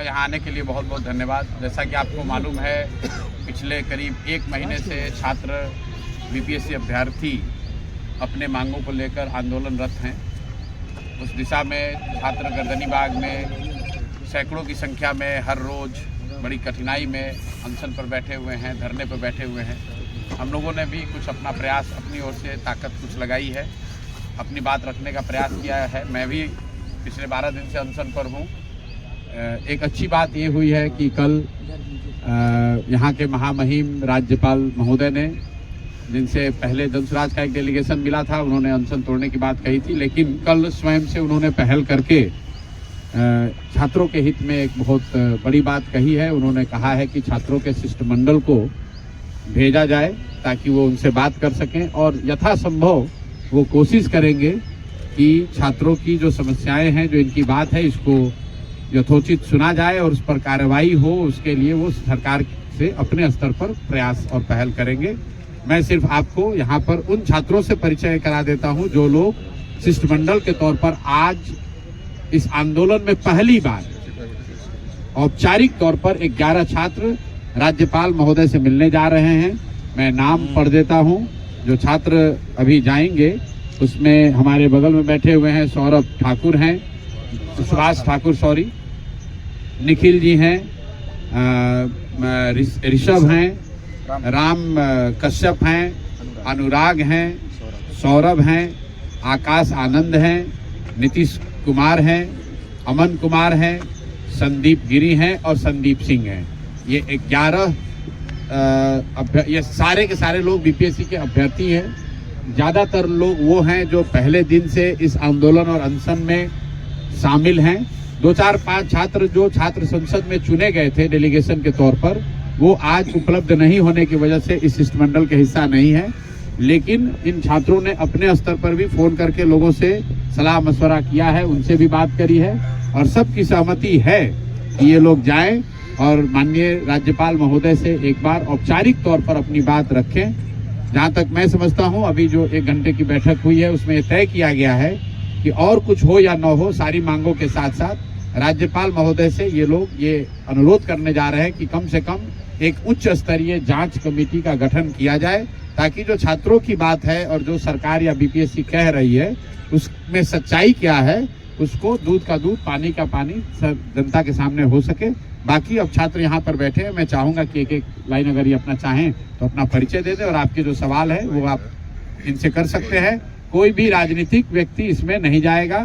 यहाँ आने के लिए बहुत बहुत धन्यवाद। जैसा कि आपको मालूम है, पिछले करीब 1 महीने से छात्र बीपीएससी अभ्यर्थी अपने मांगों को लेकर आंदोलनरत हैं। उस दिशा में छात्र गर्दनीबाग में सैकड़ों की संख्या में हर रोज़ बड़ी कठिनाई में अनशन पर बैठे हुए हैं, धरने पर बैठे हुए हैं। हम लोगों ने भी कुछ अपना प्रयास अपनी ओर से ताकत कुछ लगाई है, अपनी बात रखने का प्रयास किया है। मैं भी पिछले 12 दिन से अनशन पर हूँ। एक अच्छी बात ये हुई है कि कल यहाँ के महामहिम राज्यपाल महोदय ने, जिनसे पहले दंशराज का एक डेलीगेशन मिला था, उन्होंने अनशन तोड़ने की बात कही थी, लेकिन कल स्वयं से उन्होंने पहल करके छात्रों के हित में एक बहुत बड़ी बात कही है। उन्होंने कहा है कि छात्रों के शिष्टमंडल को भेजा जाए ताकि वो उनसे बात कर सकें और यथासंभव वो कोशिश करेंगे कि छात्रों की जो समस्याएं हैं, जो इनकी बात है, इसको यथोचित सुना जाए और उस पर कार्रवाई हो। उसके लिए वो सरकार से अपने स्तर पर प्रयास और पहल करेंगे। मैं सिर्फ आपको यहाँ पर उन छात्रों से परिचय करा देता हूँ जो लोग शिष्टमंडल के तौर पर आज इस आंदोलन में पहली बार औपचारिक तौर पर 11 छात्र राज्यपाल महोदय से मिलने जा रहे हैं। मैं नाम पढ़ देता हूँ। जो छात्र अभी जाएंगे उसमें हमारे बगल में बैठे हुए हैं सौरभ ठाकुर हैं, सुभाष ठाकुर सॉरी, निखिल जी हैं, ऋषभ हैं, राम कश्यप हैं, अनुराग हैं, सौरभ हैं, आकाश आनंद हैं, नीतीश कुमार हैं, अमन कुमार हैं, संदीप गिरी हैं और संदीप सिंह हैं। ये 11 ये सारे के सारे लोग बीपीएससी के अभ्यर्थी हैं। ज़्यादातर लोग वो हैं जो पहले दिन से इस आंदोलन और अनशन में शामिल हैं। 2-4-5 छात्र जो छात्र संसद में चुने गए थे डेलीगेशन के तौर पर, वो आज उपलब्ध नहीं होने की वजह से इस शिष्टमंडल के हिस्सा नहीं है। लेकिन इन छात्रों ने अपने स्तर पर भी फोन करके लोगों से सलाह मशवरा किया है, उनसे भी बात करी है और सबकी सहमति है कि ये लोग जाएं और माननीय राज्यपाल महोदय से एक बार औपचारिक तौर पर अपनी बात रखें। जहां तक मैं समझता हूं, अभी जो 1 घंटे की बैठक हुई है उसमें तय किया गया है कि और कुछ हो या न हो, सारी मांगों के साथ साथ राज्यपाल महोदय से ये लोग ये अनुरोध करने जा रहे हैं कि कम से कम एक उच्च स्तरीय जांच कमेटी का गठन किया जाए, ताकि जो छात्रों की बात है और जो सरकार या बीपीएससी कह रही है उसमें सच्चाई क्या है, उसको दूध का दूध पानी का पानी जनता के सामने हो सके। बाकी अब छात्र यहाँ पर बैठे हैं, मैं चाहूँगा कि एक लाइन अगर ये अपना चाहें तो अपना परिचय दे दें और आपके जो सवाल है वो आप इनसे कर सकते हैं। कोई भी राजनीतिक व्यक्ति इसमें नहीं जाएगा।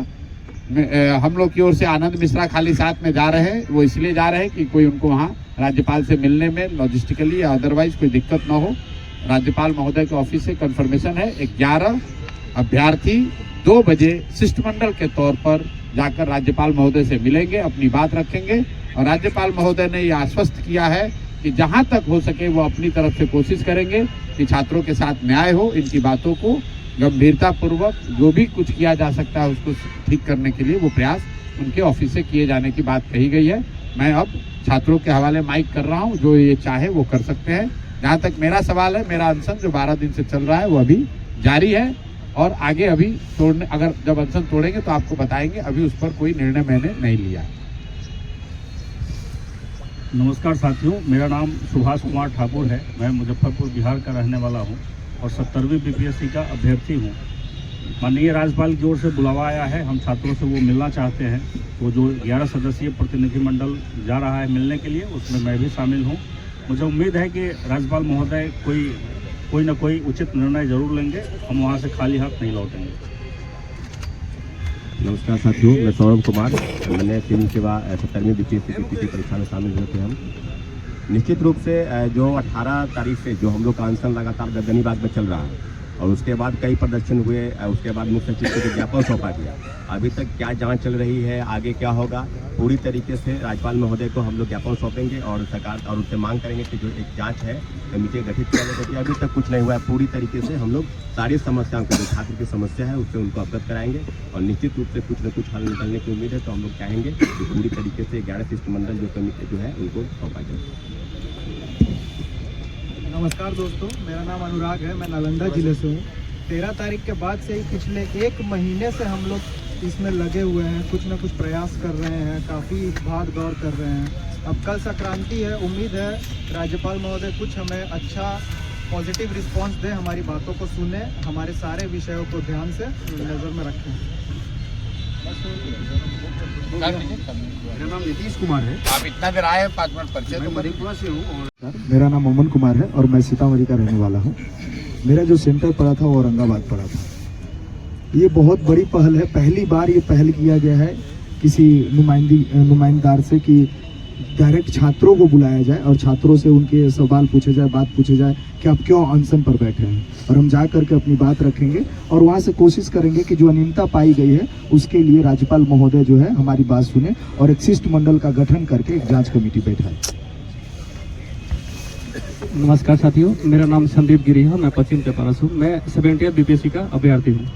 हम लोग की ओर से आनंद मिश्रा खाली साथ में जा रहे हैं, वो इसलिए जा रहे हैं कि कोई उनको वहाँ राज्यपाल से मिलने में लॉजिस्टिकली या अदरवाइज कोई दिक्कत ना हो। राज्यपाल महोदय के ऑफिस से कंफर्मेशन है, 11 अभ्यर्थी 2 बजे शिष्टमंडल के तौर पर जाकर राज्यपाल महोदय से मिलेंगे, अपनी बात रखेंगे और राज्यपाल महोदय ने ये आश्वस्त किया है कि जहां तक हो सके वो अपनी तरफ से कोशिश करेंगे कि छात्रों के साथ न्याय हो। इनकी बातों को गंभीरता पूर्वक जो भी कुछ किया जा सकता है उसको ठीक करने के लिए वो प्रयास उनके ऑफिस से किए जाने की बात कही गई है। मैं अब छात्रों के हवाले माइक कर रहा हूँ, जो ये चाहे वो कर सकते हैं। जहाँ तक मेरा सवाल है, मेरा अनशन जो 12 दिन से चल रहा है वो अभी जारी है और आगे अभी तोड़ने, अगर जब अनशन तोड़ेंगे तो आपको बताएंगे। अभी उस पर कोई निर्णय मैंने नहीं लिया। नमस्कार साथियों, मेरा नाम सुभाष कुमार ठाकुर है। मैं मुजफ्फरपुर बिहार का रहने वाला हूं और 70वीं बीपीएससी का अभ्यर्थी हूं। माननीय राज्यपाल की ओर से बुलावा आया है, हम छात्रों से वो मिलना चाहते हैं। वो जो 11 सदस्यीय प्रतिनिधिमंडल जा रहा है मिलने के लिए, उसमें मैं भी शामिल हूँ। मुझे उम्मीद है कि राज्यपाल महोदय कोई न कोई उचित निर्णय जरूर लेंगे, हम वहाँ से खाली हाथ नहीं लौटेंगे। नमस्कार साथियों, मैं सौरभ कुमार। मैंने सिविल सेवा 70वीं बीपीएससी की परीक्षा में शामिल हुए थे हम। निश्चित रूप से जो 18 तारीख से जो हम लोग का अनशन लगातार गर्दनीबाग में चल रहा है और उसके बाद कई प्रदर्शन हुए, उसके बाद मुख्य सचिव को ज्ञापन सौंपा गया। अभी तक क्या जांच चल रही है, आगे क्या होगा, पूरी तरीके से राज्यपाल महोदय को हम लोग ज्ञापन सौंपेंगे और सरकार और उनसे मांग करेंगे कि जो एक जांच है कमेटी गठित किया जाए, क्योंकि अभी तक कुछ नहीं हुआ है। पूरी तरीके से हम लोग सारी समस्याओं को, जो छात्र की समस्या है उससे उनको अवगत कराएंगे और निश्चित रूप से कुछ न कुछ हल निकलने की उम्मीद है। तो हम लोग चाहेंगे कि पूरी तरीके से 11 शिष्टमंडल जो कमेटी जो है उनको सौंपा जाए। नमस्कार दोस्तों, मेरा नाम अनुराग है, मैं नालंदा जिले से हूँ। 13 तारीख के बाद से ही पिछले 1 महीने से हम लोग इसमें लगे हुए हैं, कुछ ना कुछ प्रयास कर रहे हैं, काफ़ी भाग दौड़ कर रहे हैं। अब कल संक्रांति है, उम्मीद है राज्यपाल महोदय कुछ हमें अच्छा पॉजिटिव रिस्पांस दें, हमारी बातों को सुने, हमारे सारे विषयों को ध्यान से नज़र में रखें। मेरा नाम नीतीश कुमार है। आप इतना देर आए 5 मिनट परिचय मैं मधेपुरा से हूँ और मेरा नाम अमन कुमार है और मैं सीतामढ़ी का रहने वाला हूँ। मेरा जो सेंटर पड़ा था वो औरंगाबाद पड़ा था। ये बहुत बड़ी पहल है, पहली बार ये पहल किया गया है किसी नुमाइंदार से कि डायरेक्ट छात्रों को बुलाया जाए और छात्रों से उनके सवाल पूछे जाए, बात पूछे जाए कि आप क्यों अनशन पर बैठे हैं, और हम जा करके अपनी बात रखेंगे और वहाँ से कोशिश करेंगे कि जो अनियमितता पाई गई है उसके लिए राज्यपाल महोदय जो है हमारी बात सुने और एक शिष्टमंडल का गठन करके एक जांच कमेटी बैठाए। नमस्कार साथियों, मेरा नाम संदीप गिरी है। मैं पश्चिम चंपारण से हूँ। मैं 70th बीपीएससी का अभ्यर्थी हूँ।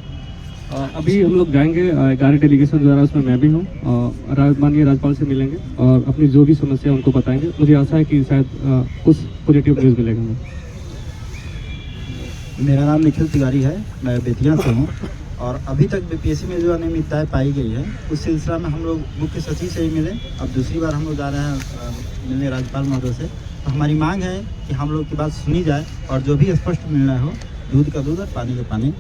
अभी हम लोग जाएंगे 11 डेलीगेशन द्वारा, उसमें मैं भी हूँ। माननीय राज्यपाल से मिलेंगे और अपनी जो भी समस्या उनको बताएंगे। मुझे आशा है कि शायद कुछ पॉजिटिव न्यूज़ मिलेगा हमें। मेरा नाम निखिल तिवारी है, मैं बेतिया से हूँ और अभी तक बीपीएससी में जो अनियमितताएं पाई गई है उस सिलसिला में हम लोग मुख्य सचिव से ही मिले। अब दूसरी बार हम लोग जा रहे हैं मिलने राज्यपाल महोदय से। तो हमारी मांग है कि हम लोग की बात सुनी जाए और जो भी स्पष्ट निर्णय हो, दूध का दूध और पानी का पानी।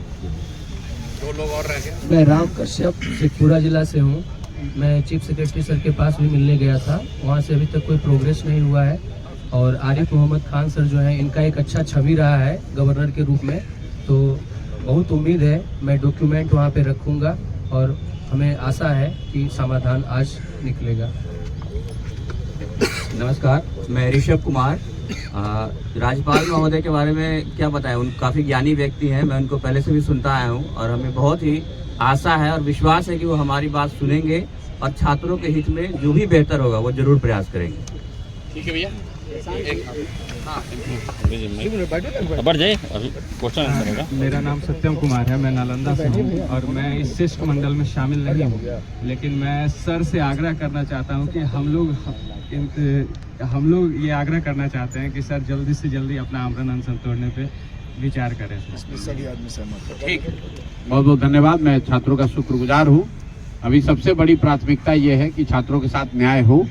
मैं राम कश्यप शेखपुरा जिला से हूँ। मैं चीफ सेक्रेटरी सर के पास भी मिलने गया था, वहाँ से अभी तक कोई प्रोग्रेस नहीं हुआ है। और आरिफ मोहम्मद खान सर जो हैं, इनका एक अच्छा छवि रहा है गवर्नर के रूप में, तो बहुत उम्मीद है मैं डॉक्यूमेंट वहाँ पे रखूँगा और हमें आशा है कि समाधान आज निकलेगा। नमस्कार, मैं ऋषभ कुमार। राज्यपाल महोदय के बारे में क्या बताएं, उन काफ़ी ज्ञानी व्यक्ति हैं। मैं उनको पहले से भी सुनता आया हूं और हमें बहुत ही आशा है और विश्वास है कि वो हमारी बात सुनेंगे और छात्रों के हित में जो भी बेहतर होगा वो जरूर प्रयास करेंगे। ठीक है भैया। मेरा नाम सत्यम कुमार है, मैं नालंदा से हूँ और मैं इस शिष्टमंडल में शामिल नहीं हूँ, लेकिन मैं सर से आग्रह करना चाहता हूँ कि हम लोग ये आग्रह करना चाहते हैं कि सर जल्दी से जल्दी अपना आमरण अनशन तोड़ने पे विचार करें। ठीक, बहुत बहुत धन्यवाद। मैं छात्रों का शुक्रगुजार हूँ। अभी सबसे बड़ी प्राथमिकता ये है कि छात्रों के साथ न्याय हो,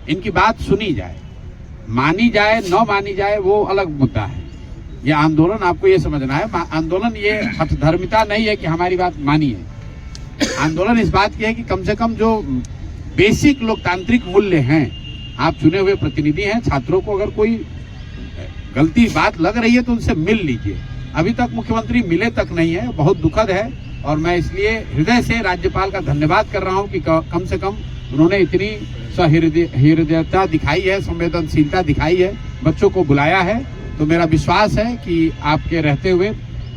इनकी बात सुनी जाए, मानी जाए न मानी जाए वो अलग मुद्दा है। ये आंदोलन आपको ये समझना है, आंदोलन ये हठधर्मिता नहीं है कि हमारी बात मानी है। आंदोलन इस बात की है कि कम से कम जो बेसिक लोकतांत्रिक मूल्य हैं, आप चुने हुए प्रतिनिधि हैं, छात्रों को अगर कोई गलती बात लग रही है तो उनसे मिल लीजिए। अभी तक मुख्यमंत्री मिले तक नहीं है, बहुत दुखद है और मैं इसलिए हृदय से राज्यपाल का धन्यवाद कर रहा हूं कि कम से कम उन्होंने इतनी सहृदयता दिखाई है, संवेदनशीलता दिखाई है, बच्चों को बुलाया है। तो मेरा विश्वास है कि आपके रहते हुए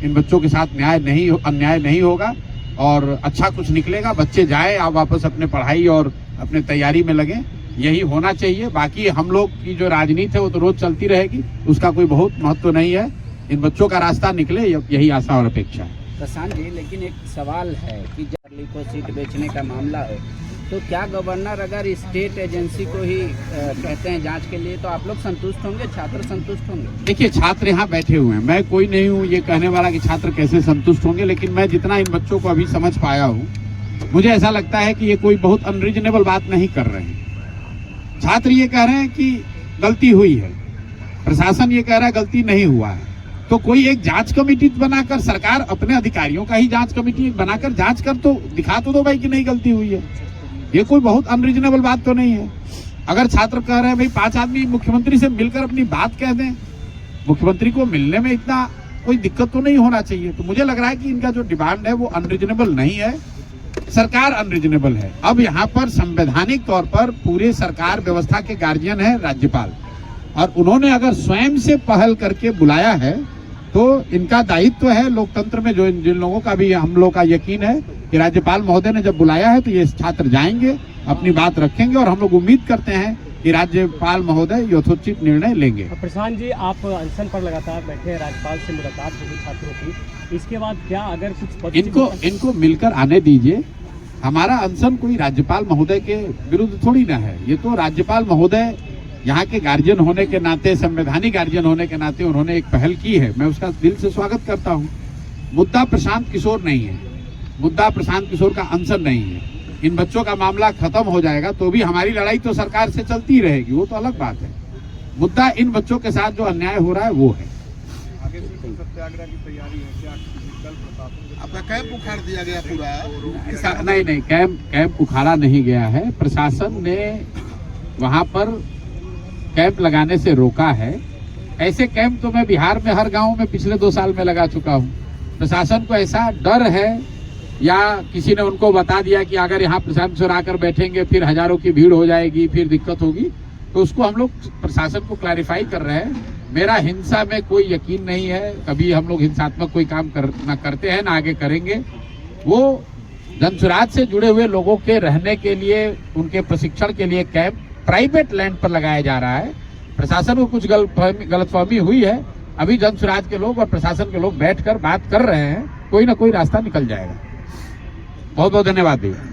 इन बच्चों के साथ अन्याय नहीं होगा और अच्छा कुछ निकलेगा। बच्चे जाए, आप वापस अपने पढ़ाई और अपने तैयारी में लगे, यही होना चाहिए। बाकी हम लोग की जो राजनीति है वो तो रोज चलती रहेगी, उसका कोई बहुत महत्व नहीं है। इन बच्चों का रास्ता निकले, यही आशा और अपेक्षा है। प्रशांत जी, लेकिन एक सवाल है कि जर्ली को सीट बेचने का मामला है, तो क्या गवर्नर अगर स्टेट एजेंसी को ही कहते हैं जांच के लिए, तो आप लोग संतुष्ट होंगे, छात्र संतुष्ट होंगे? देखिए, छात्र यहाँ बैठे हुए हैं, मैं कोई नहीं हूँ ये कहने वाला कि छात्र कैसे संतुष्ट होंगे, लेकिन मैं जितना इन बच्चों को अभी समझ पाया हूँ, मुझे ऐसा लगता है कि ये कोई बहुत अनरीजनेबल बात नहीं कर रहे हैं। छात्र ये कह रहे हैं कि गलती हुई है, प्रशासन ये कह रहा है गलती नहीं हुआ है, तो कोई एक जांच कमेटी बनाकर, सरकार अपने अधिकारियों का ही जांच कमेटी बनाकर जांच कर तो दिखा तो दो भाई कि नहीं गलती हुई है। ये कोई बहुत अनरीजनेबल बात तो नहीं है। अगर छात्र कह रहे हैं भाई 5 आदमी मुख्यमंत्री से मिलकर अपनी बात कह दें, मुख्यमंत्री को मिलने में इतना कोई दिक्कत तो नहीं होना चाहिए। तो मुझे लग रहा है कि इनका जो डिमांड है वो अनरीजनेबल नहीं है, सरकार अनरीजनेबल है। अब यहाँ पर संवैधानिक तौर पर पूरे सरकार व्यवस्था के गार्जियन है राज्यपाल, और उन्होंने अगर स्वयं से पहल करके बुलाया है तो इनका दायित्व है लोकतंत्र में, जो जिन लोगों का भी हम लोग का यकीन है कि राज्यपाल महोदय ने जब बुलाया है तो ये छात्र जाएंगे, अपनी बात रखेंगे और हम लोग उम्मीद करते हैं कि राज्यपाल महोदय यथोचित निर्णय लेंगे। प्रशांत जी, आप अनशन पर लगातार बैठे हैं, राज्यपाल से मुलाकात होगी छात्रों की, इसके बाद क्या अगर कुछ इनको मिलकर आने दीजिए। हमारा अनशन कोई राज्यपाल महोदय के विरुद्ध थोड़ी ना है, ये तो राज्यपाल महोदय यहाँ के गार्जियन होने के नाते, संवैधानिक गार्जियन होने के नाते उन्होंने एक पहल की है, मैं उसका दिल से स्वागत करता हूँ। मुद्दा प्रशांत किशोर नहीं है, मुद्दा प्रशांत किशोर का अनशन नहीं है। इन बच्चों का मामला खत्म हो जाएगा तो भी हमारी लड़ाई तो सरकार से चलती रहेगी, वो तो अलग बात है। मुद्दा इन बच्चों के साथ जो अन्याय हो रहा है वो है। आगे से सत्याग्रह की तैयारी है क्या? कल प्रशासन आपका कैंप उखाड़ दिया गया पूरा? ऐसा नहीं, कैंप उखाड़ा नहीं गया है। प्रशासन ने वहां पर कैंप लगाने से रोका है। ऐसे कैंप तो मैं बिहार में हर गांव में पिछले 2 साल में लगा चुका हूं। प्रशासन को ऐसा डर है या किसी ने उनको बता दिया कि अगर यहाँ प्रशांत किशोर आकर बैठेंगे फिर हजारों की भीड़ हो जाएगी, फिर दिक्कत होगी, तो उसको हम लोग प्रशासन को क्लैरिफाई कर रहे हैं। मेरा हिंसा में कोई यकीन नहीं है, कभी हम लोग हिंसात्मक कोई काम ना करते हैं ना आगे करेंगे। वो जनसुराज से जुड़े हुए लोगों के रहने के लिए, उनके प्रशिक्षण के लिए कैंप प्राइवेट लैंड पर लगाया जा रहा है। प्रशासन को कुछ गलतफहमी हुई है। अभी जनसुराज के लोग और प्रशासन के लोग बैठकर बात कर रहे हैं, कोई ना कोई रास्ता निकल जाएगा। बहुत बहुत धन्यवाद भैया।